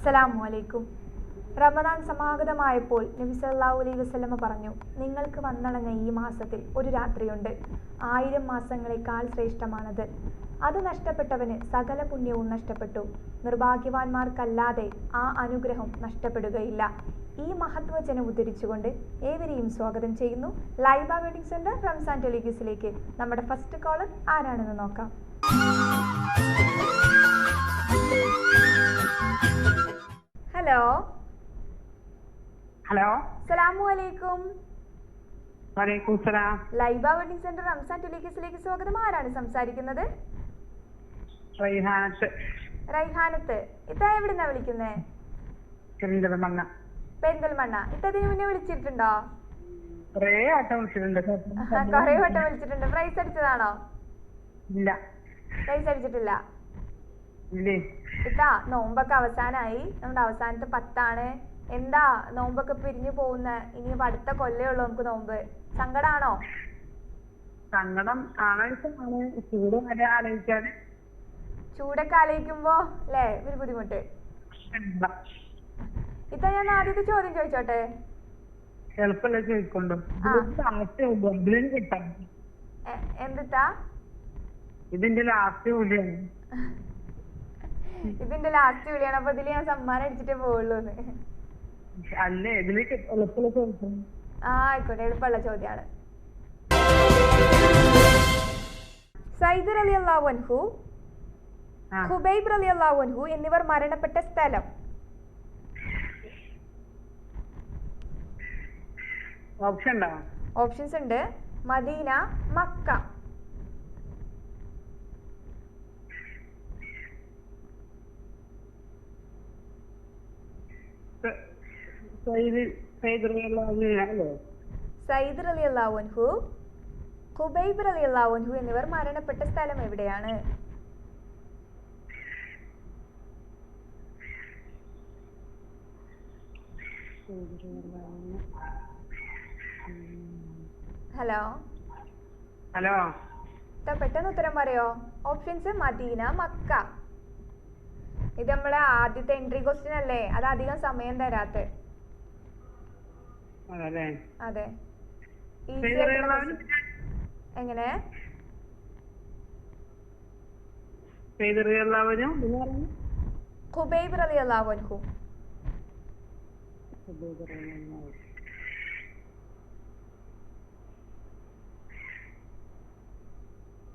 അസ്സലാമു റമദാൻ സമാഗതമായപ്പോൾ നബി സല്ലല്ലാഹു അലൈഹി വസല്ലമ പറഞ്ഞു, നിങ്ങൾക്ക് വന്നണങ്ങ ഈ മാസത്തിൽ ഒരു രാത്രിയുണ്ട്, 1000 മാസങ്ങളെക്കാൾ ശ്രേഷ്ഠമാണത്. അത് നഷ്ടപ്പെട്ടവന് സകല പുണ്യവും നഷ്ടപ്പെട്ടു. നിർഭാഗ്യവാന്മാർക്കല്ലാതെ ആ അനുഗ്രഹം നഷ്ടപ്പെടുകയില്ല. ഈ മഹത്വചനം ഉദ്ധരിച്ചുകൊണ്ട് ഏവരെയും സ്വാഗതം ചെയ്യുന്നു ലൈബ വെഡിങ് സെന്റർ റംസാൻ ടെലിഗസിലേക്ക്. നമ്മുടെ ഫസ്റ്റ് കോളർ ആരാണെന്ന് നോക്കാം. ഹലോ ഹലോ, അസ്സലാമു അലൈക്കും. വലൈക്കും സലാം. ലൈബ വെഡിങ് സെന്റർ റംസാൻ ടെലിഗസിലേക്ക് സ്വാഗതം. ആരാണ് സംസാരിക്കുന്നത്? റൈഹാനത്ത്. റൈഹാനത്ത്. ഇത്ത എവിടുന്നാ വിളിക്കുന്നേ? പെരിന്തൽമണ്ണ. പെരിന്തൽമണ്ണ. ഇത്തതിന് മുന്നേ വിളിച്ചിട്ടുണ്ടോ? കുറേ വട്ടം വിളിച്ചിട്ടുണ്ട്. കൊറേ വട്ടം വിളിച്ചിട്ടുണ്ട്. പ്രൈസ് അടിച്ചതാണോ? ഇല്ല. പ്രൈസ് അടിച്ചിട്ടില്ല. ഇല്ലേ? ഇത്താ, നോമ്പൊക്കെ അവസാനായി. നമ്മുടെ അവസാനത്തെ 10 എന്താ നോമ്പൊക്കെ പിരിഞ്ഞു പോകുന്ന? ഇനി അടുത്ത കൊല്ലേ ഉള്ളൂ നമുക്ക് നോമ്പ്. സങ്കടാണോ? സങ്കടം ആലോചിച്ചാണ്, ചൂട് വരെ ആലോചിച്ചാണ്. ചൂടൊക്കെ ആലോചിക്കുമ്പോ അല്ലേ ഒരു ബുദ്ധിമുട്ട്. ഇത്ത, ഞാൻ ആദ്യത്തെ ചോദ്യം ചോദിച്ചോട്ടെ? എളുപ്പമല്ല ചോദിക്കൊണ്ടു. കിട്ടാം. എന്തിത്താ? ഇതിന്റെ ലാസ്റ്റ് കൂലിയാണ്. ഇതിന്റെ ലാസ്റ്റ് വിളിയാണ്. അപ്പൊ ഇതില് ഞാൻ സമ്മാനം അടിച്ചിട്ടേ പോവുള്ളൂ. അല്ലേ, ഇതില് എളുപ്പമുള്ള ചോദിക്കും. ആയിക്കോട്ടെ, എളുപ്പമുള്ള ചോദ്യമാണ്. സയ്യിദ് റളിയല്ലാഹു അൻഹു, ഖുബൈബ് റളിയല്ലാഹു അൻഹു എന്നിവർ മരണപ്പെട്ട സ്ഥലം? ഓപ്ഷൻ ഉണ്ടോ? ഓപ്ഷൻസ് ഉണ്ട്. Medina, Mecca. സയ്യിദ് റളിയല്ലാഹു അൻഹു, ഖുബൈബ് റളിയല്ലാഹു അൻഹു എന്നിവർ മരണപ്പെട്ട സ്ഥലം എവിടെയാണ്? ഹലോ ഹലോ, പെട്ടെന്ന് ഉത്തരം പറയോ? Options Medina, Mecca. ഇത് നമ്മളെ ആദ്യത്തെ എൻട്രി ക്വസ്റ്റ്യൻ അല്ലേ, അത് അധികം സമയം തരാത്ത. അതെ. എങ്ങനെ? ഖുബൈബ് റളിയല്ലാഹു അൻഹു.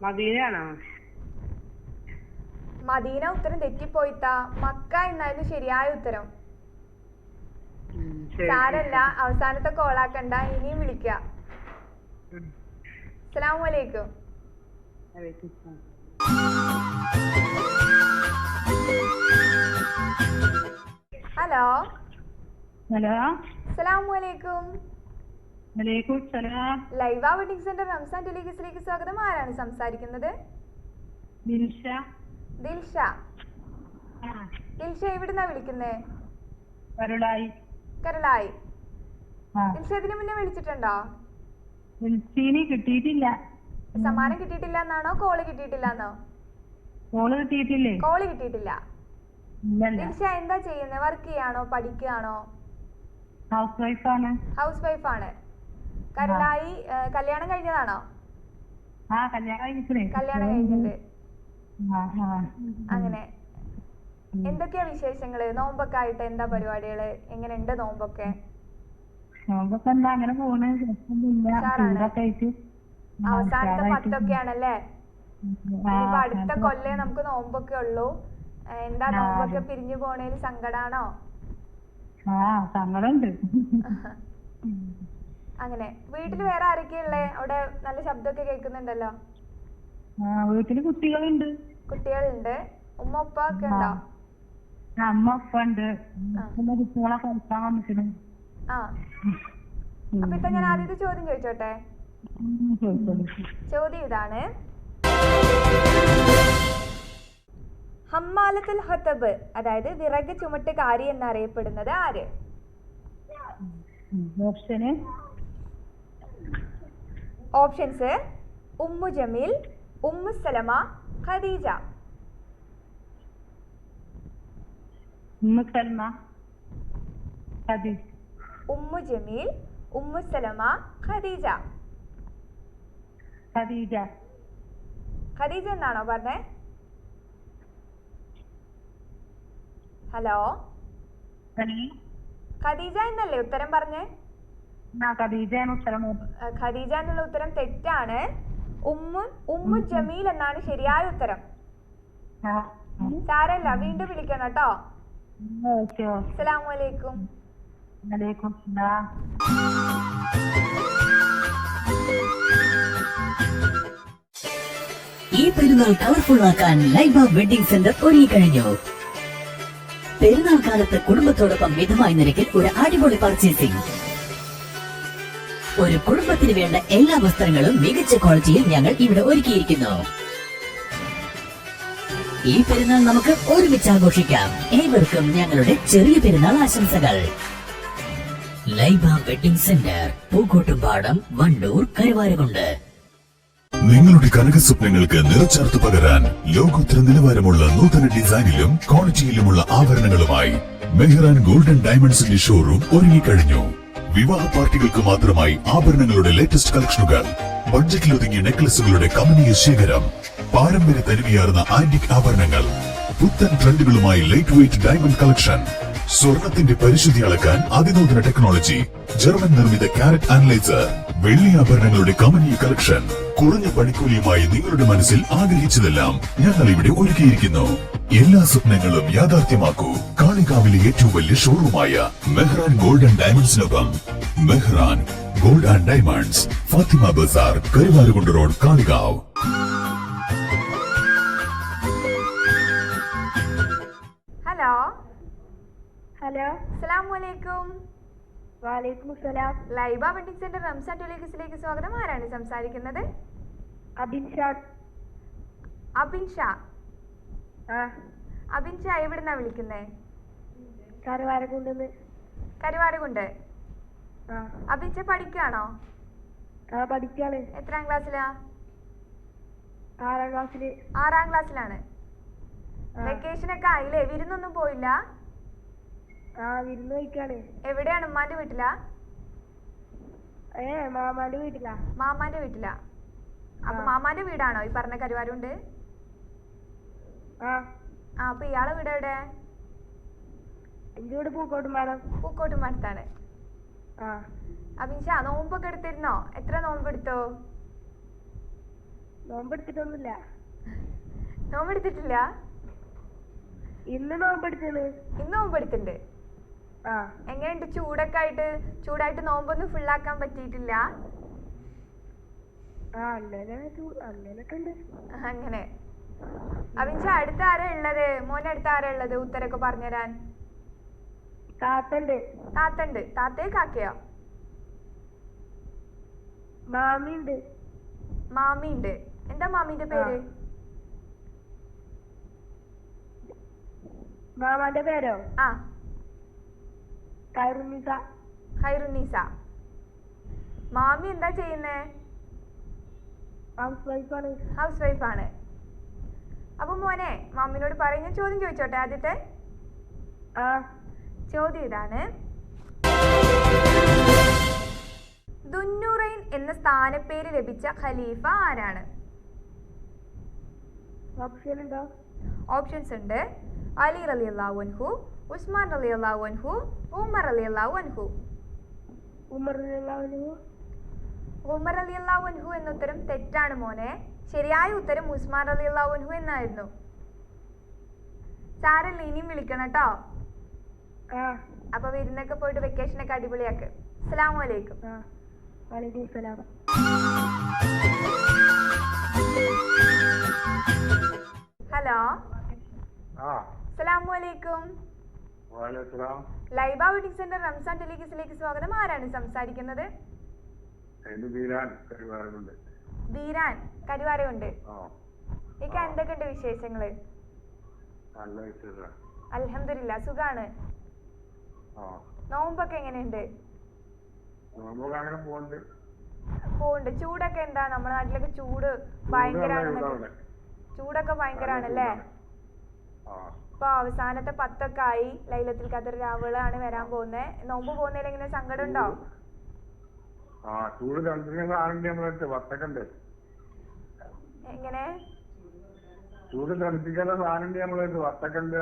മദീനയാണോ? മദീന ഉത്തരം തെറ്റിപ്പോയിത്താ. മക്ക എന്നായിരുന്നു ശരിയായ ഉത്തരം. സാരല്ല, അവസാനത്തെ കോളാക്കണ്ട, ഇനിയും വിളിക്ക. അസ്സലാമു അലൈക്കും. ഹലോ ഹലോ, അസ്സലാമു അലൈക്കും. വലൈക്കും സലാം. ലൈബ വെഡിങ് സെന്റർ റംസാൻ ടെലിഗസിലേക്ക് സ്വാഗതം. ആരാണ് സംസാരിക്കുന്നത്? ദിൽഷ. ദിൽഷ. ദിൽഷ എവിടുന്നാ വിളിക്കുന്നേ? കരുളായി. കരുളായി. ദിൽഷ ഇതിനു മുന്നേ വിളിച്ചിട്ടുണ്ടോ? കിട്ടിയിട്ടില്ല. സമ്മാനം കിട്ടിയിട്ടില്ല എന്നാണോ, കോള് കിട്ടിയിട്ടില്ല എന്നോ? കോള് കിട്ടിയിട്ടില്ലേ? കോള് കിട്ടിയിട്ടില്ല. ദിൽഷ എന്താ ചെയ്യുന്നത്? വർക്ക് ചെയ്യാണോ, പഠിക്കുകയാണോ? ഹൗസ് വൈഫാണ്. ഹൗസ് വൈഫാണ്. കരുളായി. കല്യാണം കഴിഞ്ഞതാണോ? കല്യാണം കഴിഞ്ഞിട്ടുണ്ട്. അങ്ങനെ. എന്തൊക്കെയാ വിശേഷങ്ങള്? നോമ്പൊക്കെ ആയിട്ട് എന്താ പരിപാടികള്? എങ്ങനെയുണ്ട് നോമ്പൊക്കെ? അങ്ങനെ പോണ്. അവസാനത്തെ 10 ആണല്ലേ? ഇനിയിപ്പോ അടുത്ത കൊല്ലേ നമുക്ക് നോമ്പൊക്കെ ഉള്ളൂ. എന്താ നോമ്പൊക്കെ പിരിഞ്ഞു പോണേല് സങ്കടാണോ? സങ്കടമുണ്ട്. അങ്ങനെ. വീട്ടില് വേറെ ആരൊക്കെയുള്ളേ? അവിടെ നല്ല ശബ്ദമൊക്കെ കേൾക്കുന്നുണ്ടല്ലോ. വീട്ടില് കുട്ടികളുണ്ട്. കുട്ടികളുണ്ട്. ഉമ്മ ഉപ്പ ഒക്കെ ഉണ്ടോ? അമ്മ ഉപ്പ ഉണ്ട്. കുട്ടികളെ കളിക്കാൻ വന്നിട്ടുണ്ട്. അപ്പൊ ഇപ്പൊ ഞാൻ ആദ്യത്തെ ചോദ്യം ചോദിച്ചോട്ടെ? ചോദ്യം ഇതാണ്. ഹമ്മാലത്തുൽ ഹതബ്, അതായത് വിറക് ചുമട്ടുകാരി എന്നറിയപ്പെടുന്നത് ആര്? Options: Umm Jamil, Umm Salama, Khadija. Umm Salma Khadija Umm Jamil, Umm Salama, Khadija. Khadija Khadija എന്നാണോ പറഞ്ഞേ? ഹലോ, ഖദീജ എന്നല്ലേ ഉത്തരം പറഞ്ഞേ? ഖദീജയാണ് ഉത്തരം. ഖദീജ എന്നുള്ള ഉത്തരം തെറ്റാണ്. ഉമ്മു ജമീൽ എന്നാണ് ശരിയായ ഉത്തരം. സാരല്ല, വീണ്ടും വിളിക്കണം കേട്ടോ. അസ്സലാമു അലൈക്കും. ഈ പെരുന്നാൾ കളർഫുൾ ആക്കാൻ ലൈബ വെഡിംഗ് സെന്റർ ഒരുങ്ങിക്കഴിഞ്ഞു. പെരുന്നാൾ കാലത്ത് കുടുംബത്തോടൊപ്പം മിതമായ നിരക്കിൽ ഒരു അടിപൊളി പർച്ചേസിംഗ്. ഒരു കുടുംബത്തിന് വേണ്ട എല്ലാ വസ്ത്രങ്ങളും മികച്ച ക്വാളിറ്റിയിൽ ഞങ്ങൾ ഇവിടെ ഒരുക്കിയിരിക്കുന്നു. ഈ പെരുന്നാൾ നമുക്ക് ഒരുമിച്ച് ആഘോഷിക്കാം. ഏവർക്കും ഞങ്ങളുടെ ചെറിയ പെരുന്നാൾ ആശംസകൾ. Laiba wedding centre, Pookkottumpadam, Wandoor, Karuvarakundu. നിങ്ങളുടെ കനക സ്വപ്നങ്ങൾക്ക് നിറച്ചാർത്ത് പകരാൻ ലോകോത്തര നിലവാരമുള്ള നൂതന ഡിസൈനിലും ക്വാളിറ്റിയിലുമുള്ള ആഭരണങ്ങളുമായി മെഹ്റാൻ ഗോൾഡൻ ഡയമണ്ട്സിന്റെ ഷോറൂം ഒരുങ്ങിക്കഴിഞ്ഞു. വിവാഹ പാർട്ടികൾക്ക് മാത്രമായി ആഭരണങ്ങളുടെ ലേറ്റസ്റ്റ് കളക്ഷനുകൾ, ബഡ്ജറ്റിലൊതുങ്ങിയ നെക്ലസുകളുടെ കമനീയ ശേഖരം, പാരമ്പര്യ തനിമയാർന്ന ആന്റിക് ആഭരണങ്ങൾ, പുത്തൻ ട്രെൻഡുകളുമായി ലൈറ്റ് വെയ്റ്റ് ഡയമണ്ട് കളക്ഷൻ, സ്വർണത്തിന്റെ പരിശുദ്ധി അളക്കാൻ അതിനൂതന ടെക്നോളജി, ജർമ്മൻ നിർമ്മിത കാരറ്റ് അനലൈസർ, വെള്ളി ആഭരണങ്ങളുടെ കമനീയ കളക്ഷൻ, കുറഞ്ഞ പണിക്കൂലിയുമായി നിങ്ങളുടെ മനസ്സിൽ ആഗ്രഹിച്ചതെല്ലാം ഞങ്ങൾ ഇവിടെ ഒരുക്കിയിരിക്കുന്നു. എല്ലാ സ്വപ്നങ്ങളും യാഥാർത്ഥ്യമാക്കൂ. കാളികാവിലെ ഏറ്റവും വലിയ ഷോറൂമായ മെഹ്റാൻ ഗോൾഡ് ആൻഡ് ഡയമണ്ട്സിനൊപ്പം. Mehran gold and diamonds, Fathima Bazar, Karuvarakundu road, Kalikavu. Hello, hello, അസ്സലാമു അലൈക്കും. വാലൈക്കും സലാം. ലൈബ വെഡിംഗ് സെന്റർ റംസാൻ ടെലിവിഷനിലേക്ക് സ്വാഗതം. ആരാണ് സംസാരിക്കുന്നത്? അബിൻ ഷാ. അബിൻ ഷാ എവിടുന്നാ വിളിക്കുന്നേ? കരുവാരകുണ്ട്. അബിൻ ഷാ പഠിക്കാണോ? പഠിക്കാണ്. എത്രാം ക്ലാസ്സിലാ? 6ാം ക്ലാസ്സില്. 6ാം ക്ലാസ്സിലാണ്. വെക്കേഷൻ ഒക്കെ ആയില്ലേ? വിരുന്നൊന്നും പോയില്ല? വിരുന്ന് പോയിക്കാണ്. എവിടെയാണ്? ഉമ്മാന്റെ വീട്ടിലാ? മാമാന്റെ വീട്ടിലാ. മാമാന്റെ വീട്ടിലാ. അപ്പൊ മാമാന്റെ വീടാണോ ഈ പറഞ്ഞ കരുവാരുണ്ട്? അപ്പൊ ഇയാളെ വീട് എവിടെ? എന്റെ വീട് പൂക്കോട്ടുംപാടം. പൂക്കോട്ടുംപാടത്താണ്. അഭിഷാ, നോമ്പൊക്കെ എടുത്തിരുന്നോ? എത്ര നോമ്പെടുത്തോ? നോമ്പെടുത്തിട്ടൊന്നുമില്ല. നോമ്പെടുത്തിട്ടില്ല? ഇന്ന് നോമ്പെടുത്തത്. ഇന്ന് നോമ്പെടുത്തിട്ടുണ്ട്. എങ്ങനെയുണ്ട്? ചൂടായിട്ട് നോമ്പൊന്നും ഫുള്ളാക്കാൻ പറ്റിയിട്ടില്ല? അങ്ങനെ. അഭിഷ, അടുത്ത ആരാ ഉള്ളത്? മോനെ അടുത്ത ആരാ ഉള്ളത് ഉത്തരൊക്കെ പറഞ്ഞുതരാൻ? താത്തണ്ട്. താത്തയെ കാക്കയോ? മാമിയുണ്ട്. എന്താ മാമിന്റെ പേര്? മാമാന്റെ പേരോ? ഖൈറുന്നീസ. മാമി എന്താ ചെയ്യുന്നേ? ഹൗസ് വൈഫാണ്. അപ്പൊ മോനെ, മാമിനോട് പറയുന്ന ചോദ്യം ചോദിച്ചോട്ടെ. ആദ്യത്തെ ചോദ്യം ഇതാണ്: ദുന്നൂറൈൻ എന്ന സ്ഥാനപ്പേര് ലഭിച്ച ഖലീഫ ആരാണ്? ഓപ്ഷൻസ് ഉണ്ട്. അലി റളിയല്ലാഹു അൻഹു, ഉസ്മാൻ റളിയല്ലാഹു അൻഹു, ഉമർ റളിയല്ലാഹു അൻഹു. ഉമർ റളിയല്ലാഹു അൻഹു എന്ന ഉത്തരം തെറ്റാണ് മോനെ. ശരിയായ ഉത്തരം ഉസ്മാൻ റളിയല്ലാഹു അൻഹു എന്നായിരുന്നു. സാരല്ല, ഇനിയും വിളിക്കണം കേട്ടോ. അപ്പൊ വിരുന്നൊക്കെ പോയിട്ട് വെക്കേഷനൊക്കെ അടിപൊളിയാക്ക്. അസ്സലാമു അലൈക്കും. ഹലോ, അസ്സലാമു അലൈക്കും. ലൈബ വെഡിംഗ് സെന്റർ റംസാൻ ടെലിവിഷനിലേക്ക് സ്വാഗതം. ആരാണ് സംസാരിക്കുന്നത്? ധീരാൻ, കരുവാരകുണ്ട്. ഇക്ക, എന്തൊക്കെയുണ്ട് വിശേഷങ്ങള്? അൽഹംദുലില്ലാ, സുഖാണ്. നോമ്പൊക്കെ എങ്ങനെയുണ്ട്? പോണ്ട്. ചൂടൊക്കെ എന്താ? നമ്മുടെ നാട്ടിലൊക്കെ ചൂട് ഭയങ്കരാണെന്നൊക്കെ. ചൂടൊക്കെ ഭയങ്കരാണല്ലേ? ഇപ്പൊ അവസാനത്തെ 10 ആയി. ലൈലത്തുൽ ഖദർ രാവുകളാണ് വരാൻ പോകുന്നത്. നോമ്പ് പോകുന്നതിൽ എങ്ങനെ സങ്കടം ഉണ്ടോ? ചൂട് തണുപ്പിക്കുന്ന വത്തക്കുണ്ട്. എങ്ങനെ ചൂട് തണുപ്പിക്കുന്ന സാധനം നമ്മള് വത്തക്കുണ്ട്.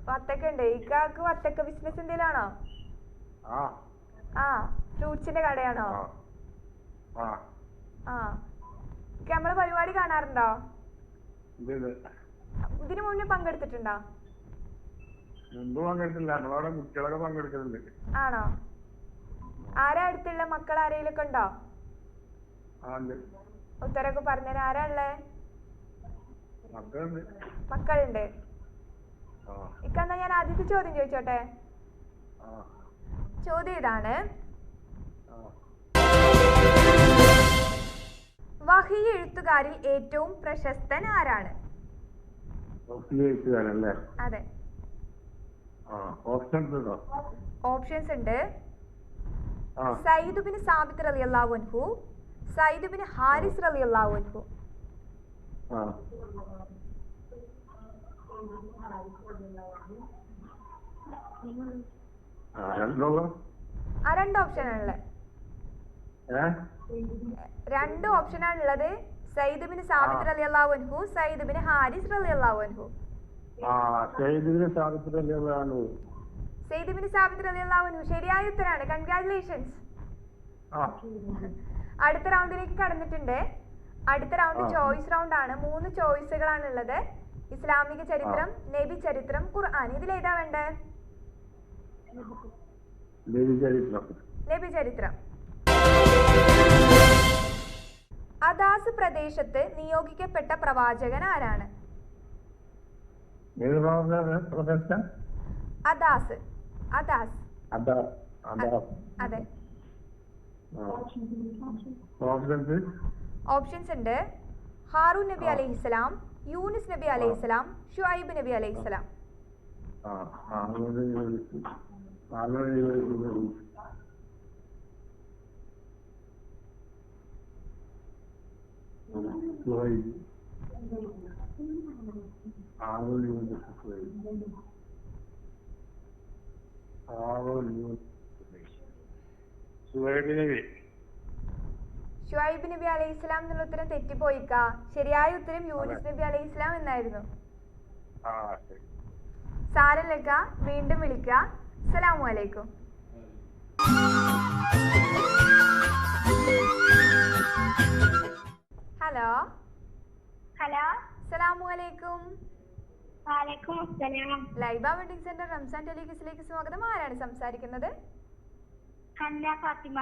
വത്തക്കുണ്ട്. ഇക്കാക്ക് വത്തക്ക ബിസിനസ് എന്തെങ്കിലാണോ? ഫ്രൂട്ട്സിന്റെ കടയാണോ? നമ്മളെ പരിപാടി കാണാറുണ്ടോ? ഇതിനു മുന്നേ പങ്കെടുത്തിട്ടുണ്ടോ? മുമ്പ് പങ്കെടുത്തില്ല. നമ്മളവിടെ കുട്ടികളൊക്കെ പങ്കെടുക്കുന്നുണ്ട്. ആണോ? ആരാ അടുത്തുള്ള മക്കൾ ആരെയിലൊക്കെ ഉണ്ടോ? ഉത്തരൊക്കെ പറഞ്ഞ ആരാ ഉള്ളേ? മക്കളുണ്ട്. ഇക്കെന്നാ ഞാൻ ആദ്യത്തെ ചോദ്യം ചോദിച്ചോട്ടെ. ചോദ്യം ഇതാണ്, വഹി എഴുത്തുകാരിൽ ഏറ്റവും പ്രശസ്തൻ ആരാണ്? അതെ. ഓപ്ഷൻസ് ഉണ്ട്. സയ്യിദ് ബിൻ സാബിത്ത് റളിയല്ലാഹു അൻഹു, സയ്യിദ് ബിൻ ഹാരിസ് റളിയല്ലാഹു അൻഹു. രണ്ട് ഓപ്ഷനാണുള്ളത്. രണ്ട് ഓപ്ഷനാണുള്ളത്. സയ്യിദ് ബിൻ സാബിത്ത് റളിയല്ലാഹു അൻഹു, സയ്യിദ് ബിൻ ഹാരിസ് റളിയല്ലാഹു അൻഹു. സയ്യിദ് ബിൻ സാബിത്ത് റളിയല്ലാഹു അൻഹു ശരിയായ ഉത്തരാണ്. കൺഗ്രാറ്റുലേഷൻസ്. അടുത്ത റൗണ്ടിലേക്ക് കടന്നിട്ടുണ്ട്. അടുത്ത റൗണ്ട് ചോയ്സ് റൗണ്ട് ആണ്. 3 ചോയ്സുകളാണ് ഉള്ളത്. ഇസ്ലാമിക ചരിത്രം, നബി ചരിത്രം, ഖുർആൻ. ഇതിലേതാ വേണ്ടേ? നബി ചരിത്രം. അദാസ് പ്രദേശത്ത് നിയോഗിക്കപ്പെട്ട പ്രവാചകൻ ആരാണ്? അദാസ്. അദാസ്. അതെ. ഓപ്ഷൻസ് ഉണ്ട്. ഹാറൂൻ നബി അലൈഹിസ്സലാം, യൂനുസ് നബി അലൈഹിസ്സലാം, ഷുഐബ് നബി അലൈഹിസ്സലാം. ഷുഐബ് നബി അലൈഹിസ്സലാം എന്നുള്ള ഉത്തരം തെറ്റിപ്പോയിക്ക. ശരിയായ ഉത്തരം യൂനുസ് നബി അലൈഹിസ്സലാം എന്നായിരുന്നു. സാരമില്ല, വീണ്ടും വിളിക്ക. അസ്സലാമു അലൈക്കും. ഹലോ. അസ്സലാമു അലൈക്കും. ലൈബ വെഡിങ് സെന്റർ റംസാൻ ടെലിവിഷനിലേക്ക് സ്വാഗതം. ആരാണ് സംസാരിക്കുന്നത്? ഹന്ന ഫാത്തിമ.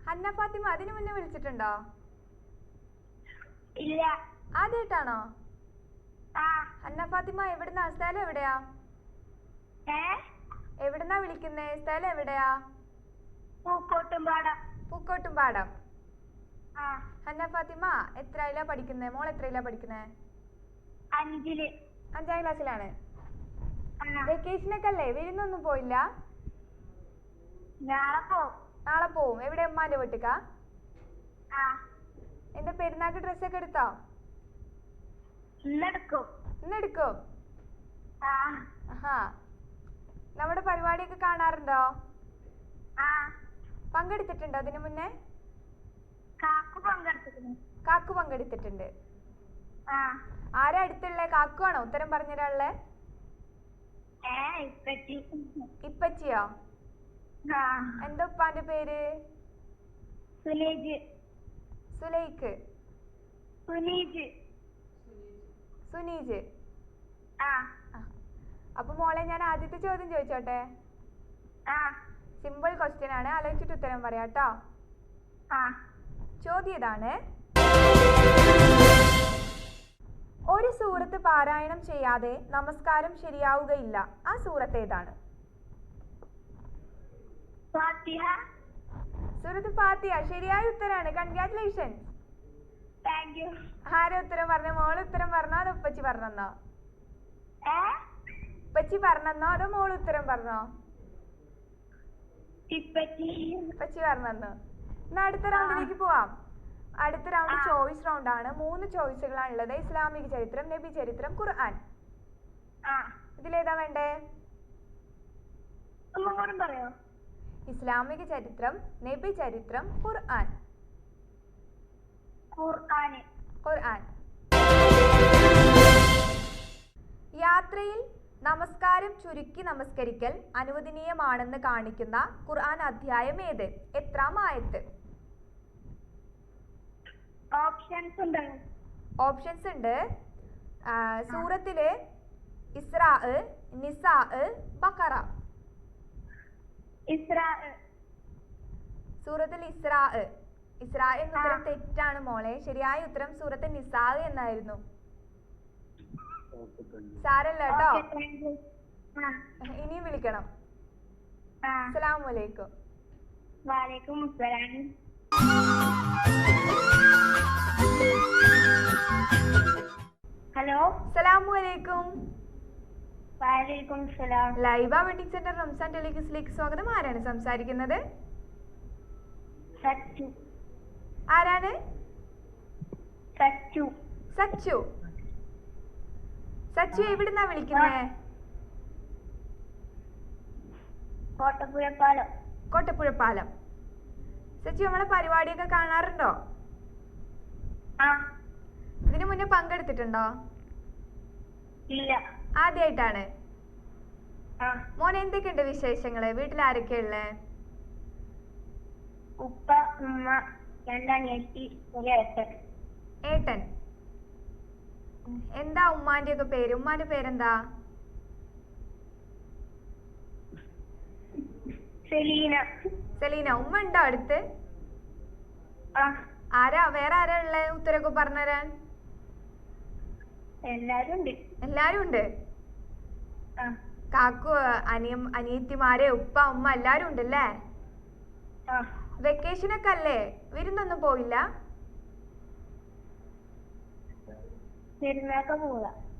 ഹന്ന ഫാത്തിമ അതിനു മുന്നേ വിളിച്ചിട്ടുണ്ടോ? ഇല്ല. ആദ്യമായിട്ടാണോ? ഹന്ന ഫാത്തിമ എവിടുന്നാ? സ്ഥലം എവിടെയാ? എവിടുന്നാ വിളിക്കുന്നേ? സ്ഥലം എവിടെയാ? പൂക്കോട്ടുംപാടം. ഹന്ന ഫാത്തിമ എത്രയിലാ പഠിക്കുന്നേ? മോൾ എത്രയിലാ പഠിക്കുന്നേ? 5ാം ക്ലാസ്സിലാണ്. വെക്കേഷനൊക്കെ അല്ലേ? വിരുന്നൊന്നും പോയില്ല? നാളെ പോവും. എവിടെ? ഉമ്മാന്റെ വീട്ടിക്കാ? എന്റെ പെരുന്നാക്ക് ഡ്രസ്സൊക്കെ എടുത്തോ? ഇന്നെടുക്കും. നമ്മുടെ പരിപാടിയൊക്കെ കാണാറുണ്ടോ? പങ്കെടുത്തിട്ടുണ്ടോ അതിനു മുന്നേ? കാക്കു പങ്കെടുത്തിട്ടുണ്ട്. ആരാ അടുത്തുള്ളേ? കാക്കു ആണോ ഉത്തരം പറഞ്ഞൊരാളെ? ഇപ്പച്ചിയോ? എന്താ ഉപ്പാന്റെ പേര്? സുലൈക്ക്. സുനീജ്. അപ്പൊ മോളെ ഞാൻ ആദ്യത്തെ ചോദ്യം ചോദിച്ചോട്ടെ? സിമ്പിൾ ക്വസ്റ്റ്യൻ ആണ്. ആലോചിച്ചിട്ട് ഉത്തരം പറയാട്ടോ. ചോദ്യം ഇതാണ്, ഒരു സൂറത്ത് പാരായണം ചെയ്യാതെ നമസ്കാരം ശരിയാവുകയില്ല. ആ സൂറത്ത് ഏതാണ്? സൂറത്ത് ഫാത്തിഹ ശരിയായ ഉത്തരാണ്. കൺഗ്രാറ്റുലേഷൻസ്. ആരാ ഉത്തരം പറഞ്ഞ? മോള് ഉത്തരം പറഞ്ഞോ അതോ ഉപ്പച്ചി പറഞ്ഞോ? ഉപ്പച്ചി പറഞ്ഞോ അതോ മോള് ഉത്തരം പറഞ്ഞോ? ഉപ്പച്ചി പറഞ്ഞോ. എന്നാ അടുത്ത റൗണ്ടിലേക്ക് പോവാം. അടുത്ത റൗണ്ട് ചോയ്സ് റൗണ്ട് ആണ്. 3 ചോയ്സുകളാണ് ഉള്ളത്. ഇസ്ലാമിക ചരിത്രം, നബി ചരിത്രം, ഖുർആൻ. ഇതിലേതാ വേണ്ടേ? പറയോ? ഇസ്ലാമിക ചരിത്രം, നബി ചരിത്രം, ഖുർആൻ. ഖുർആൻ. യാത്രയിൽ നമസ്കാരം ചുരുക്കി നമസ്കരിക്കൽ അനുവദനീയമാണെന്ന് കാണിക്കുന്ന ഖുർആൻ അധ്യായം ഏത്? എത്രാം ആയത്ത്? ഓപ്ഷൻസ് ഉണ്ട്. സൂറത്തില് ഇസ്രാ, നിസാ, ബഖറ. സൂറത്തിൽ ഇസ്രാ. ഇസ്രാ എന്ന ഉത്തരം തെറ്റാണ് മോളെ. ശരിയായ ഉത്തരം സൂറത്ത് നിസാ എന്നായിരുന്നു. സാരല്ല കേട്ടോ, ഇനിയും വിളിക്കണം. അസ്സലാമു അലൈക്കും. ഹലോ. അസ്സലാമു അലൈക്കും. വഅലൈക്കും സലാം. ലൈബ വെഡിങ് സെന്റർ റംസാൻ ടെലിക്സിലേക്ക് സ്വാഗതം. ആരാണ് സംസാരിക്കുന്നത്? സച്ചു. ആരാണ്? സച്ചു. സച്ചു. സച്ചു എവിടുന്നാ വിളിക്കുന്നേ? കോട്ടപ്പുഴപ്പാലം. കോട്ടപ്പുഴപ്പാലം. സച്ചു നമ്മളെ പരിപാടിയൊക്കെ കാണാറുണ്ടോ? ഇതിനു മുന്നേ പങ്കെടുത്തിട്ടുണ്ടോ? ഇല്ല. ആദ്യമായിട്ടാണ്. മോനെ എന്തൊക്കെയുണ്ട് വിശേഷങ്ങള്? വീട്ടിൽ ആരൊക്കെ ഉള്ളേ? ഉപ്പ, ഉമ്മ, 2 അനിയത്തി, 1 ഏട്ടൻ. ഏട്ടൻ. എന്താ ഉമ്മാന്റെ ഒക്കെ പേര്? ഉമ്മാന്റെ പേരെന്താ? സെലീന. സെലീന. ഉമ്മ ഉണ്ടോ അടുത്ത്? വേറെ ആരാ ഉള്ളേ ഉത്തരൊക്കെ പറഞ്ഞുതരാൻ? എല്ലാരും ഉണ്ട്. കാക്കു, അനിയത്തിമാരെ, ഉപ്പ, ഉമ്മ എല്ലാരും ഉണ്ടല്ലേ? വെക്കേഷനൊക്കെ അല്ലേ? വിരുന്നൊന്നും പോയില്ല?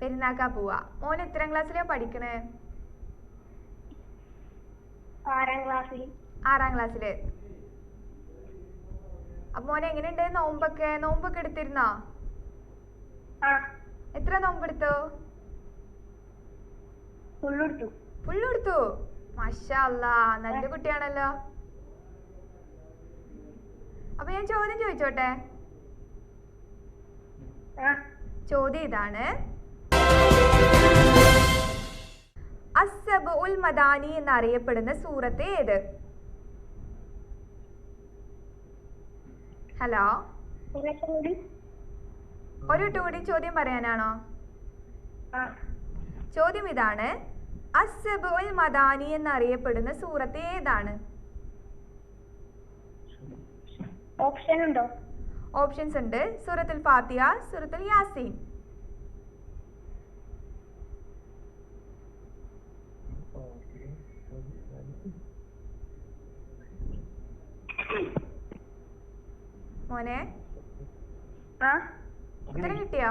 പെരുന്നാക്കാ പോവാ. മോൻ എത്രാം ക്ലാസ്സിലാ പഠിക്കണേ? 6ാം ക്ലാസ്സിൽ. 6ാം ക്ലാസ്സില്. അപ്പൊ മോനെ എങ്ങനെയുണ്ട് നോമ്പൊക്കെ എടുത്തിരുന്നോ? എത്ര നോമ്പെടുത്തു? ഫുള്ളെടുത്തു. മാഷാ അല്ലാ, നല്ല കുട്ടിയാണല്ലോ. അപ്പൊ ഞാൻ ചോദ്യം ചോദിച്ചോട്ടെ? ചോദ്യം ഇതാണ്. അസ്സബഉൽ മദാനി എന്നറിയപ്പെടുന്ന സൂറത്ത് ഏത്? ഹലോ, ഒരു കൂടി ചോദ്യം പറയാനാണോ? ചോദ്യം ഇതാണ്. അസ്സബഉൽ മദാനി എന്നറിയപ്പെടുന്ന സൂറത്ത് ഏതാണ്? ഓപ്ഷൻസ് ഉണ്ട്. സൂറത്തുൽ ഫാത്തിഹ, സൂറത്തുൽ യാസീൻ. മോനെ ഉത്തരം കിട്ടിയോ?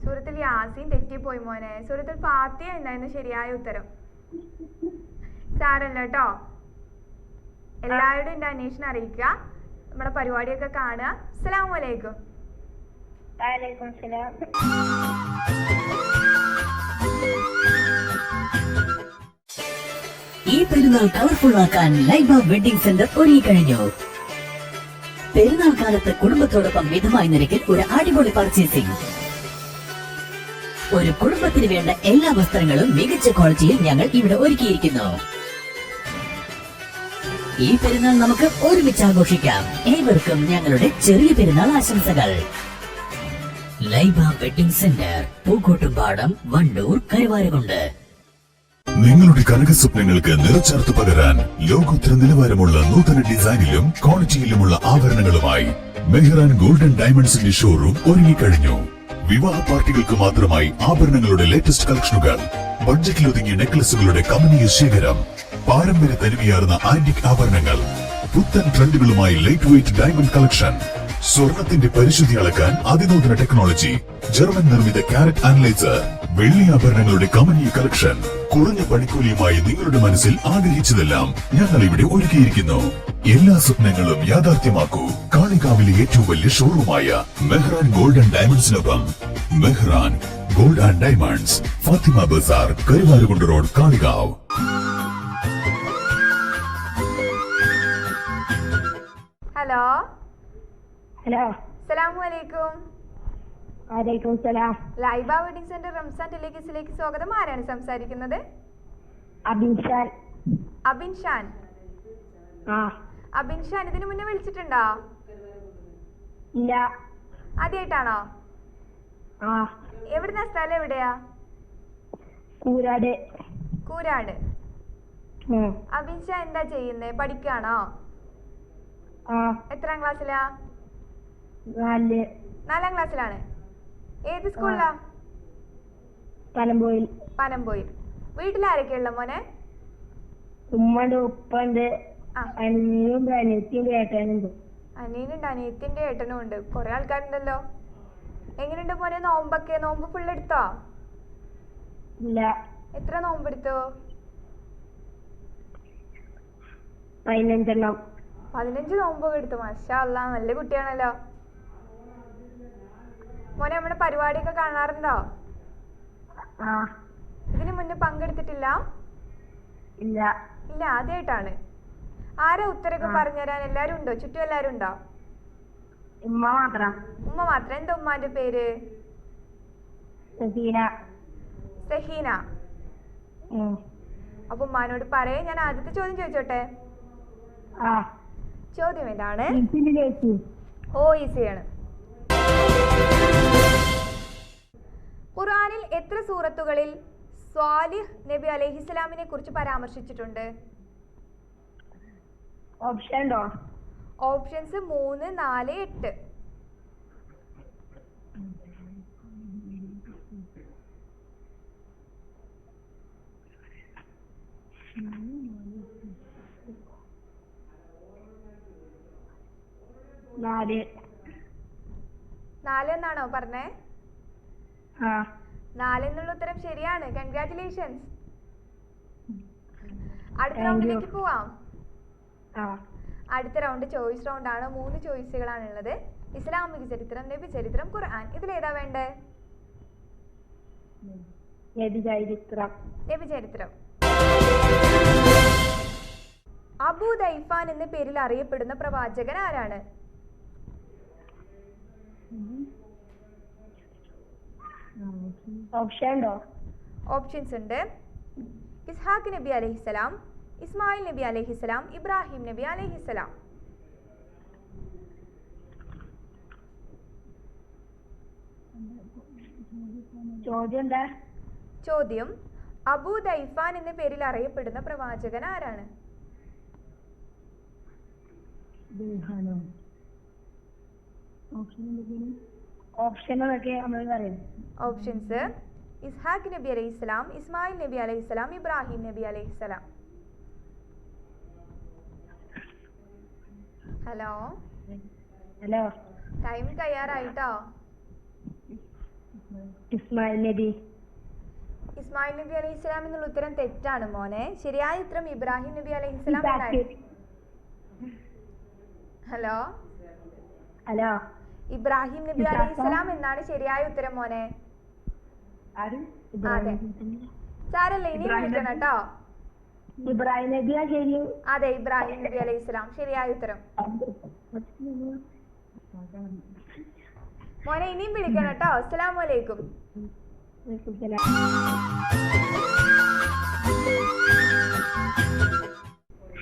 സൂറത്തുൽ യാസീൻ തെറ്റിപ്പോയി മോനെ. സൂറത്തുൽ ഫാത്തിഹ എന്നായിരുന്നു ശരിയായ ഉത്തരം. സാരല്ല കേട്ടോ. എല്ലാവരോടും എന്റെ അന്വേഷണം അറിയിക്കുക. നമ്മുടെ പരിപാടിയൊക്കെ കാണുക. അസ്സലാമു അലൈക്കും. ഈ പെരുന്നാൾ കളർഫുൾ ആക്കാൻ ലൈബ വെഡിംഗ് സെന്റർ ഒരുങ്ങിക്കഴിഞ്ഞു. പെരുന്നാൾ കാലത്ത് കുടുംബത്തോടൊപ്പം മിതമായ നിരക്കിൽ ഒരു അടിപൊളി പർച്ചേസിംഗ്. ഒരു കുടുംബത്തിന് വേണ്ട എല്ലാ വസ്ത്രങ്ങളും മികച്ച ക്വാളിറ്റിയിൽ ഞങ്ങൾ ഇവിടെ ഒരുക്കിയിരിക്കുന്നു. ഈ പെരുന്നാൾ നമുക്ക് ഒരുമിച്ച് ആഘോഷിക്കാം. ഏവർക്കും ഞങ്ങളുടെ ചെറിയ പെരുന്നാൾ ആശംസകൾ. Laiba wedding centre, Pookkottumpadam, Wandoor, Karuvarakundu. നിങ്ങളുടെ കനക സ്വപ്നങ്ങൾക്ക് നിറച്ചാർത്ത് പകരാൻ ലോകോത്തര നിലവാരമുള്ള നൂതന ഡിസൈനിലും ക്വാളിറ്റിയിലുമുള്ള ആഭരണങ്ങളുമായി മെഹ്റാൻ ഗോൾഡൻ ഡയമണ്ട്സിന്റെ ഷോറൂം ഒരുങ്ങിക്കഴിഞ്ഞു. വിവാഹ പാർട്ടികൾക്ക് മാത്രമായി ആഭരണങ്ങളുടെ ലേറ്റസ്റ്റ് കളക്ഷനുകൾ, ബഡ്ജറ്റിലൊതുങ്ങിയ നെക്ലസുകളുടെ കമനീയ ശേഖരം, പാരമ്പര്യ തനിമയാർന്ന ആന്റിക് ആഭരണങ്ങൾ, പുത്തൻ ട്രെൻഡുകളുമായി ലൈറ്റ് വെയ്റ്റ് ഡയമണ്ട് കളക്ഷൻ, സ്വർണത്തിന്റെ പരിശുദ്ധി അളക്കാൻ അതിനൂതന ടെക്നോളജി, ജർമ്മൻ നിർമ്മിത കാരറ്റ് അനലൈസർ, വെള്ളി ആഭരണങ്ങളുടെ കമനീയ കളക്ഷൻ, കുറഞ്ഞ പണിക്കൂലിയുമായി നിങ്ങളുടെ മനസ്സിൽ ആഗ്രഹിച്ചതെല്ലാം ഞങ്ങൾ ഇവിടെ ഒരുക്കിയിരിക്കുന്നു. എല്ലാ സ്വപ്നങ്ങളും യാഥാർത്ഥ്യമാക്കൂ. കാളികാവിലെ ഏറ്റവും വലിയ ഷോറൂമായ മെഹ്റാൻ ഗോൾഡ് ആൻഡ് ഡയമണ്ട്സിനൊപ്പം. Mehran gold and diamonds, Fathima Bazar, Karuvarakundu road, Kalikavu. Hello hello അസ്സലാമു അലൈക്കും. വലൈക്കും സലാം. ലൈബ വെഡിങ് സെന്റർ റംസാൻ ടെലികിസിലേക്ക് സ്വാഗതം. ആരാണ് സംസാരിക്കുന്നത്? അബിൻഷാൻ. അബിൻ ഷാൻ. ആ അബിൻ ഷാൻ ഇതിനു മുന്നേ വിളിച്ചിട്ടുണ്ടോ? ഇല്ല. ആദ്യമായിട്ടാണോ? ആ എവിടുന്ന സ്ഥലം? എവിടെയാ? കൂരാട്. കൂരാട്. അബിൻ ഷാൻ എന്താ ചെയ്യുന്നേ? പഠിക്കാണോ? ആ എത്രാം ക്ലാസ്സിലാ? 4. 4ാം ക്ലാസ്സിലാണ്. ഏത് സ്കൂളിലാ? പനമ്പോയിൽ. പനമ്പോയിൽ. വീട്ടിലാരൊക്കെ ഉള്ള മോനെ? ഉമ്മണ്ട്, ഉപ്പണ്ട്, ആ അനിയനുണ്ട്, അനിയത്തിയുണ്ട്, ഏട്ടനുണ്ട്. അനിയനുണ്ട്, അനിയത്തിന്റെ ഏട്ടനും ഉണ്ട്. കൊറേ ആൾക്കാരുണ്ടല്ലോ. എങ്ങനെയുണ്ട് മോനെ നോമ്പൊക്കെ? നോമ്പ് ഫുൾ എടുത്തോ? ഇല്ല. എത്ര നോമ്പ് എടുത്തു? 15 15 നോമ്പൊക്കെ എടുത്തു. മാഷാ അല്ലാ, നല്ല കുട്ടിയാണല്ലോ മോനെ. നമ്മുടെ പരിപാടിയൊക്കെ കാണാറുണ്ടോ? ആ ഇതിനു മുന്നേ പങ്കെടുത്തിട്ടില്ല? ഇല്ല. ഇല്ല, ആദ്യമായിട്ടാണ്. ആരാ ഉത്തരൊക്കെ പറഞ്ഞുതരാൻ? എല്ലാരും ഉണ്ടോ? ചുറ്റും എല്ലാരും ഉണ്ടോ? ഉമ്മ മാത്രം. ഉമ്മ മാത്രം. എന്താ ഉമ്മാന്റെ പേര്? സഫീന. സഹീന. അപ്പൊ ഉമ്മാനോട് പറയേ. ഞാൻ ആദ്യത്തെ ചോദ്യം ചോദിച്ചോട്ടെ? ആ ചോദ്യം ഇതാണ്. ഓ ഈസിയാണ്. ഖുർആനിൽ എത്ര സൂറത്തുകളിൽ സ്വാലിഹ് നബി അലൈഹിസ്സലാമിനെ കുറിച്ച് പരാമർശിച്ചിട്ടുണ്ട്? ഓപ്ഷൻ ഉണ്ടോ? ഓപ്ഷൻസ് 3, 4, 8. നാല്. 4 എന്നാണോ പറഞ്ഞേ? ആ 4 എന്നുള്ള ഉത്തരം ശരിയാണ്. കൺഗ്രാറ്റുലേഷൻസ്. അടുത്ത Thank you. റൗണ്ടിലേക്ക് പോവാം. ആ അടുത്ത റൗണ്ട് ചോയ്സ് റൗണ്ട് ആണ്. 3 ചോയ്സുകളാണ് ഉള്ളത്. ഇസ്ലാമിക ചരിത്രം, നബി ചരിത്രം, ഖുർആൻ. ഇതിലേതാ വേണ്ടേ? നബി ചരിത്രം. നബി ചരിത്രം. അബൂ ദൈഫാൻ എന്ന പേരിൽ അറിയപ്പെടുന്ന പ്രവാചകൻ ആരാണ്? ഓപ്ഷൻ ഉണ്ടോ? ഓപ്ഷൻസ് ഉണ്ട്. ഇസ്ഹാഖ് നബി അലൈഹിസ്സലാം, ഇസ്മായിൽ നബി അലൈഹിസ്സലാം, ഇബ്രാഹിം നബി അലൈഹിസ്സലാം. ചോദ്യം എന്താ? ചോദ്യം: അബൂ ദൈഫാൻ എന്ന പേരിൽ അറിയപ്പെടുന്ന പ്രവാചകൻ ആരാണ്? ഓപ്ഷൻ എന്നൊക്കെ നമ്മൾ പറയും. ഓപ്ഷൻസ്: ഇസ്ഹാഖ് നബി അലൈഹിസ്സലാം, ഇസ്മായിൽ നബി അലൈഹിസ്സലാം, ഇബ്രാഹിം നബി അലൈഹിസ്സലാം. Hello hello. ടൈം തയ്യാറായിട്ടോ? ഇസ്മായിൽ നബി. ഇസ്മായിൽ നബി അലൈഹിസ്സലാം എന്നുള്ള ഉത്തരം തെറ്റാണ് മോനെ. ശരിയായ ഉത്തരം ഇബ്രാഹിം നബി അലൈഹിസ്സലാം എന്നായിരുന്നു. Hello hello. ഇബ്രാഹിം നബി അലൈഹിസ്സലാം എന്നാണ് ശരിയായ ഉത്തരം മോനെ. അതെ, സാരല്ല, ഇനിയും വിളിക്കണം കേട്ടോ. ഇബ്രാഹിം നബിയാ ശരി. അതെ, ഇബ്രാഹിം നബി അലൈഹിസ്സലാം ശരിയായ ഉത്തരം. മോനെ ഇനിയും വിളിക്കണം കേട്ടോ. അസ്സലാമു അലൈക്കും.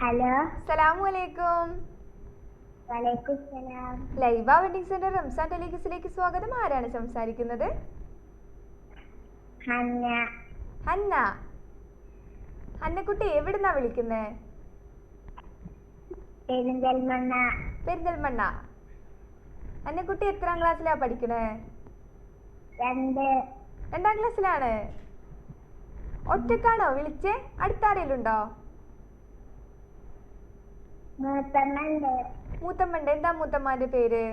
ഹലോ. അസ്സലാമു അലൈക്കും. വലൈക്കും സലാം. ലൈബ വെഡിങ് സെന്റർ റംസാൻ ടെലികിസിലേക്ക് സ്വാഗതം. ആരാണ് സംസാരിക്കുന്നത്? ഹന്ന. ഹന്ന. ഹന്നക്കുട്ടി എവിടുന്നാ വിളിക്കുന്നേ? പെരിന്തൽമണ്ണ. പെരിന്തൽമണ്ണ. ഹന്നക്കുട്ടി എത്രാം ക്ലാസ്സിലാ പഠിക്കണേ? 2. 2ാം ക്ലാസ്സിലാണ്. ഒറ്റക്കാണോ വിളിച്ചേ? അടുത്താരേലും ഉണ്ടോ? മൂത്തമ്മണ്ട്. മൂത്തമ്മണ്ട്. എന്താ മൂത്തമ്മാന്റെ പേര്?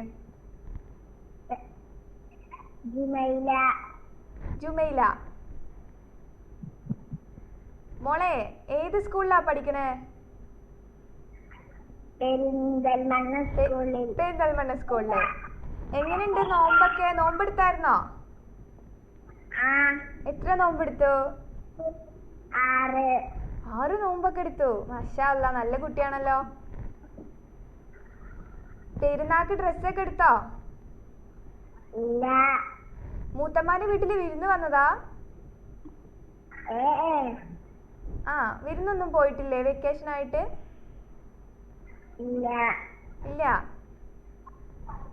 ജുമൈല. ജുമൈല. മോളെ ഏത് സ്കൂളിലാ പഠിക്കണേ? പെരിന്തൽമണ്ണ സ്കൂളിൽ. പെരിന്തൽമണ്ണ സ്കൂളില്. എങ്ങനെയുണ്ട് നോമ്പൊക്കെ? നോമ്പെടുത്തായിരുന്നോ? ആ. എത്ര നോമ്പെടുത്തു? 6. 6 നോമ്പൊക്കെ എടുത്തു. മാഷാ അല്ലാ, നല്ല കുട്ടിയാണല്ലോ. പെരുന്നാക്ക് ഡ്രസ്സൊക്കെ എടുത്തോ? ഇല്ല. മൂത്തമ്മാന്റെ വീട്ടില് വിരുന്ന് വന്നതാ? ആ, വിരുന്നൊന്നും പോയിട്ടില്ലേ വെക്കേഷൻ ആയിട്ട്? ഇല്ല. ഇല്ല.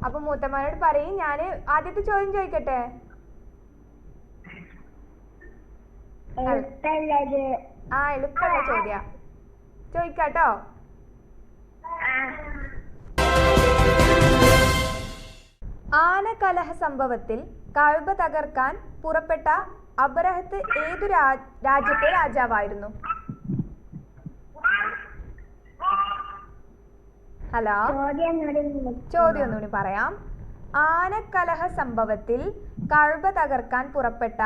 അപ്പൊ മൂത്തമ്മാനോട് പറയും. ഞാന് ആദ്യത്തെ ചോദ്യം ചോദിക്കട്ടെ? എളുപ്പമുള്ളത്. ആ, എളുപ്പമുള്ള ചോദ്യ ചോദിക്കാട്ടോ. ആനകലഹ സംഭവത്തിൽ കഅബ തകർക്കാൻ പുറപ്പെട്ട അബ്രഹത്ത് ഏതു രാജ്യത്തെ രാജാവായിരുന്നു? ഹലോ, ചോദ്യം ഒന്നുകൂടി പറയാം. ആനകലഹ സംഭവത്തിൽ കഅബ തകർക്കാൻ പുറപ്പെട്ട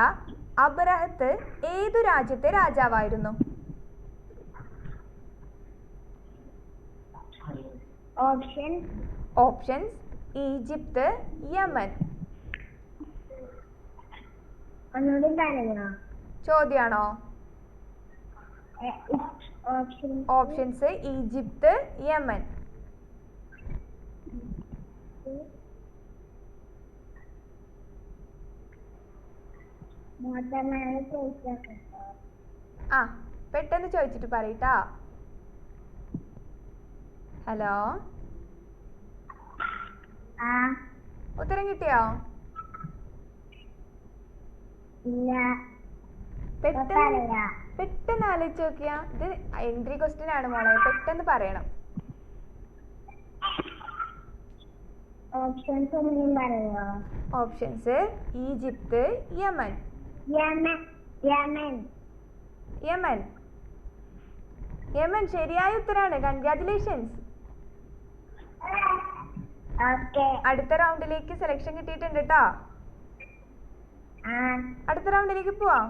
അബ്രഹത്ത് ഏതു രാജ്യത്തെ രാജാവായിരുന്നു? Options: Egypt, Yemen. ചോദ്യാണോ? Options: Egypt, Yemen. ആ, പെട്ടെന്ന് ചോദിച്ചിട്ട് പറയട്ടാ. ഹലോ, ഉത്തരം കിട്ടിയോ? പെട്ടെന്ന് ആലോചിച്ച് നോക്കിയാ. ഇത് എൻട്രി ക്വസ്റ്റ്യൻ ആണ് മോളെ, പെട്ടെന്ന് പറയണം. Options: Egypt, Yemen. യമൻ ശരിയായ ഉത്തരാണ്. കൺഗ്രാറ്റുലേഷൻസ്. അടുത്ത റൗണ്ടിലേക്ക് സെലക്ഷൻ കിട്ടിയിട്ടുണ്ട് കേട്ടോ. അടുത്ത റൗണ്ടിലേക്ക് പോവാം.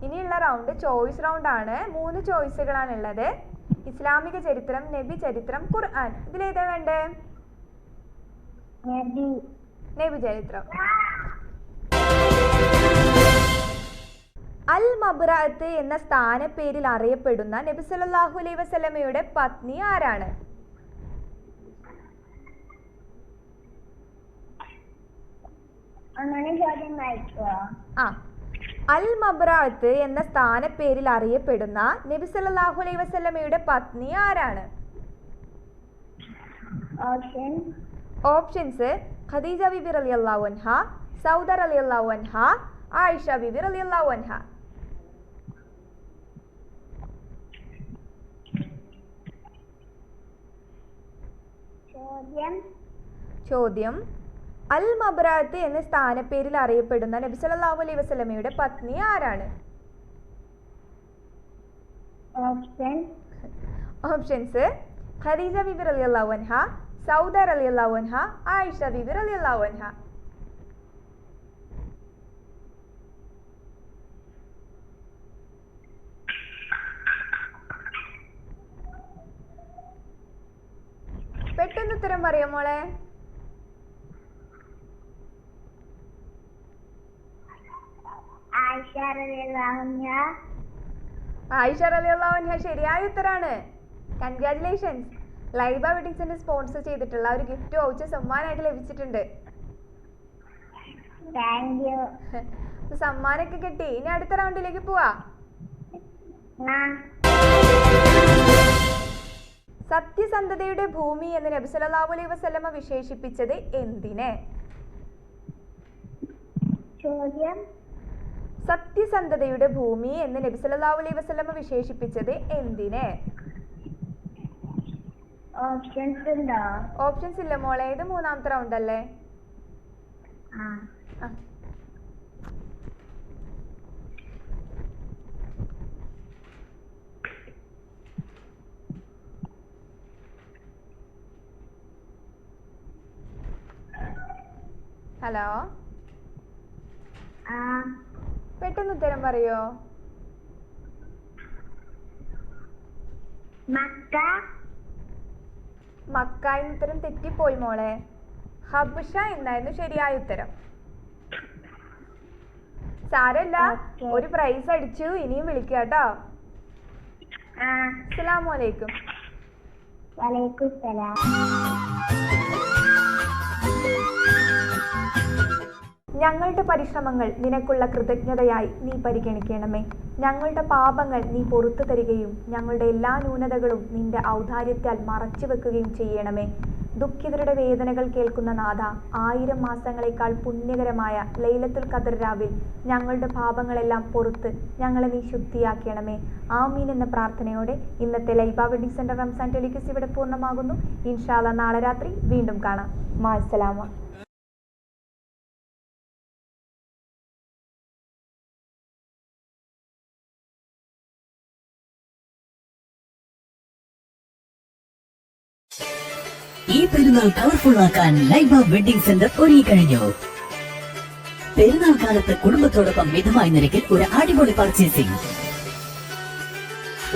ഇനിയുള്ള റൗണ്ട് ചോയ്സ് റൗണ്ട് ആണ്. 3 ചോയ്സുകളാണ് ഉള്ളത്. ഇസ്ലാമിക ചരിത്രം, നബി ചരിത്രം, ഖുർആൻ. ഇതിലേതാ വേണ്ടേ? നബി ചരിത്രം. അൽ മബ്റഅത്ത് എന്ന സ്ഥാനപ്പേരിൽ അറിയപ്പെടുന്ന നബി സല്ലല്ലാഹു അലൈഹി വസല്ലമയുടെ പത്നി ആരാണ്? ആ, അൽ മബ്റഅത്ത് എന്ന സ്ഥാനപ്പേരിൽ അറിയപ്പെടുന്ന നബി സല്ലല്ലാഹു അലൈഹി വസല്ലമയുടെ പത്നി ആരാണ്? ഓപ്ഷൻസ്: ഖദീജ ബിബി റളിയല്ലാഹു അൻഹ, സൗദ റളിയല്ലാഹു അൻഹ, ആയിഷ ബിബി റളിയല്ലാഹു അൻഹ. ചോദ്യം: അൽ മബ്റഅത്ത് എന്ന സ്ഥാനപ്പേരിൽ അറിയപ്പെടുന്ന നബി സല്ലല്ലാഹു അലൈഹി വസല്ലമയുടെ പത്നി ആരാണ്? ഓപ്ഷൻസ്: ഖദീജ ബിബി റളിയല്ലാഹു അൻഹ, സൗദ റളിയല്ലാഹു അൻഹ, ആയിഷ ബിബി റളിയല്ലാഹു അൻഹ. പെട്ടെന്ന് ഉത്തരം പറയാം മോളെ. ആയിഷ റളിയല്ലാഹു അൻഹ ശരിയായ ഉത്തരാണ്. Congratulations. Laiba wedding centre sponsor ചെയ്തിട്ടുള്ള ഒരു ഗിഫ്റ്റ് വൗച്ചർ സമ്മാനമായിട്ട് ലഭിച്ചിട്ടുണ്ട്. സമ്മാനമൊക്കെ കിട്ടി. ഇനി അടുത്ത റൗണ്ടിലേക്ക് പോവാ. സത്യസന്ധതയുടെ ഭൂമി എന്ന് നബി സല്ലല്ലാഹു അലൈഹി വസല്ലമ വിശേഷിപ്പിച്ചത് എന്തിനെ? സത്യസന്ധതയുടെ ഭൂമി എന്ന് നബി സല്ലല്ലാഹു അലൈഹി വസല്ലമ വിശേഷിപ്പിച്ചത് എന്തിനെ? ഓപ്ഷൻസ് ഇല്ല മോളെ. ഇത് 3ാമത്തെ റൗണ്ട് അല്ലേ? ഹലോ, പെട്ടെന്ന് ഉത്തരം പറയോ? മക്ക. മക്ക എന്ന ഉത്തരം തെറ്റിപ്പോയി മോളെ. ഹബ്ഷ എന്നായിരുന്നു ശരിയായ ഉത്തരം. സാരമില്ല, Okay. ഒരു പ്രൈസ് അടിച്ചു. ഇനിയും വിളിക്കുക കേട്ടോ. അസ്സലാമു അലൈക്കും. വലൈക്കും സലാം. ഞങ്ങളുടെ പരിശ്രമങ്ങൾ നിനക്കുള്ള കൃതജ്ഞതയായി നീ പരിഗണിക്കണമേ. ഞങ്ങളുടെ പാപങ്ങൾ നീ പൊറത്തു തരികയും ഞങ്ങളുടെ എല്ലാ ന്യൂനതകളും നിന്റെ ഔദാര്യത്താൽ മറച്ചു വെക്കുകയും ചെയ്യണമേ. ദുഃഖിതരുടെ വേദനകൾ കേൾക്കുന്ന നാഥ, 1000 മാസങ്ങളെക്കാൾ പുണ്യകരമായ ലൈലത്തുൽ ഖദർ രാവിൽ ഞങ്ങളുടെ പാപങ്ങളെല്ലാം പൊറുത്ത് ഞങ്ങളെ നീ ശുദ്ധിയാക്കണമേ. ആമീൻ എന്ന പ്രാർത്ഥനയോടെ ഇന്നത്തെ ലൈബ വെഡിങ് സെന്റർ റംസാൻ ടെലിക്യൂസ് ഇവിടെ പൂർണ്ണമാകുന്നു. ഇൻഷാ അല്ലാഹ് നാളെ രാത്രി വീണ്ടും കാണാം. മാഅസ്സലാമ. ഈ പെരുന്നാൾ കളർഫുൾ ആക്കാൻ ലൈബ വെഡിംഗ് സെന്റർ ഒരുങ്ങിക്കഴിഞ്ഞു. പെരുന്നാൾ കാലത്ത് കുടുംബത്തോടൊപ്പം മിതമായ നിരക്കിൽ ഒരു അടിപൊളി പർച്ചേസിംഗ്.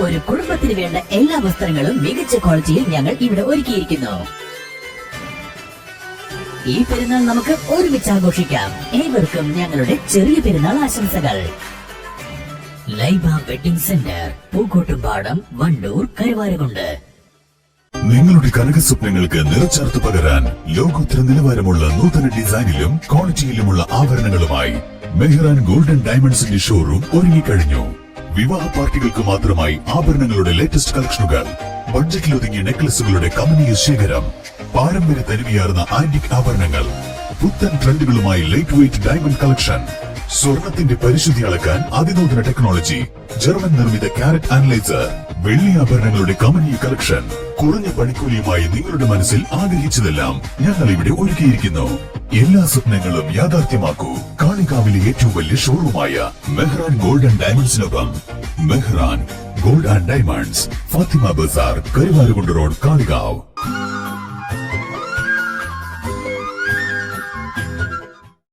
ഒരു കുടുംബത്തിന് വേണ്ട എല്ലാ വസ്ത്രങ്ങളും മികച്ച ക്വാളിറ്റിയിൽ ഞങ്ങൾ ഇവിടെ ഒരുക്കിയിരിക്കുന്നു. ഈ പെരുന്നാൾ നമുക്ക് ഒരുമിച്ച് ആഘോഷിക്കാം. ഏവർക്കും ഞങ്ങളുടെ ചെറിയ പെരുന്നാൾ ആശംസകൾ. Laiba wedding centre, Pookkottumpadam, Wandoor, Karuvarakundu. നിങ്ങളുടെ കനകസ്വപ്നങ്ങൾക്ക് നിറച്ചാർത്ത് പകരാൻ ലോകോത്തര നിലവാരമുള്ള നൂതന ഡിസൈനിലും ക്വാളിറ്റിയിലുമുള്ള ആഭരണങ്ങളുമായി മെഹ്റാൻ ഗോൾഡൻ ഡയമണ്ട്സിന്റെ ഷോറൂം ഒരുങ്ങിക്കഴിഞ്ഞു. വിവാഹ പാർട്ടികൾക്ക് മാത്രമായി ആഭരണങ്ങളുടെ ലേറ്റസ്റ്റ് കളക്ഷനുകൾ, ബഡ്ജറ്റിലൊതുങ്ങിയ നെക്ലസുകളുടെ കമനീയ ശേഖരം, പാരമ്പര്യ തനിമയാർന്ന ആന്റിക് ആഭരണങ്ങൾ, പുത്തൻ ട്രെൻഡുകളുമായി ലൈറ്റ് വെയ്റ്റ് ഡയമണ്ട് കളക്ഷൻ, സ്വർണത്തിന്റെ പരിശുദ്ധി അളക്കാൻ അതിനൂതന ടെക്നോളജി, ജർമ്മൻ നിർമ്മിത കാരറ്റ് അനലൈസർ, വെള്ളി ആഭരണങ്ങളുടെ കമനീയ കളക്ഷൻ, കുറഞ്ഞ പണിക്കൂലിയുമായി നിങ്ങളുടെ മനസ്സിൽ ആഗ്രഹിച്ചതെല്ലാം ഞങ്ങൾ ഇവിടെ ഒരുക്കിയിരിക്കുന്നു. എല്ലാ സ്വപ്നങ്ങളും യാഥാർത്ഥ്യമാക്കൂ. കാളികാവിലെ ഏറ്റവും വലിയ ഷോറൂമായ മെഹ്റാൻ ഗോൾഡ് ആൻഡ് ഡയമണ്ട്സിനൊപ്പം. Mehran gold and diamonds, Fathima Bazar, Karuvarakundu road, Kalikavu.